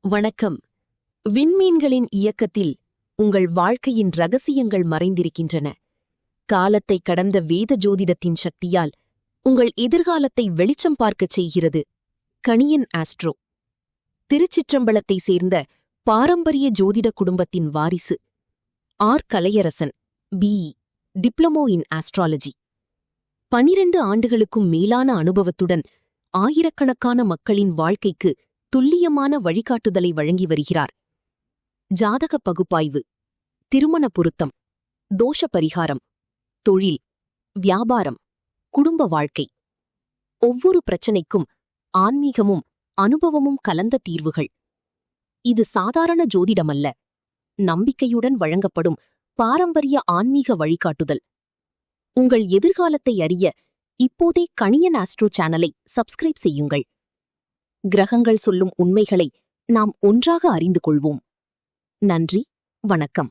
வணக்கம். விண்மீன்களின் இயக்கத்தில் உங்கள் வாழ்க்கையின் ரகசியங்கள் மறைந்திருக்கின்றன. காலத்தை கடந்த வேத ஜோதிடத்தின் சக்தியால் உங்கள் எதிர்காலத்தை வெளிச்சம் பார்க்கச் செய்கிறது. கணியன் ஆஸ்ட்ரோ திருச்சிற்றம்பலத்தை சேர்ந்த பாரம்பரிய ஜோதிட குடும்பத்தின் வாரிசு. R Kalaiyarasan, BE, diploma in astrology. 12 ஆண்டுகளுக்கும் மேலான அனுபவத்துடன் ஆயிரக்கணக்கான மக்களின் வாழ்க்கைக்கு துல்லியமான வழிகாட்டுதலை வழங்கி வருகிறார். ஜாதக பகுப்பாய்வு, திருமண பொருத்தம், தோஷ பரிகாரம், தொழில், வியாபாரம், குடும்ப வாழ்க்கை, ஒவ்வொரு பிரச்சனைக்கும் ஆன்மீகமும் அனுபவமும் கலந்த தீர்வுகள். இது சாதாரண ஜோதிடமல்ல, நம்பிக்கையுடன் வழங்கப்படும் பாரம்பரிய ஆன்மீக வழிகாட்டுதல். உங்கள் எதிர்காலத்தை அறிய இப்போதே கணியன் ஆஸ்ட்ரோ சேனலை சப்ஸ்கிரைப் செய்யுங்கள். கிரகங்கள் சொல்லும் உண்மைகளை நாம் ஒன்றாக அறிந்து கொள்வோம். நன்றி, வணக்கம்.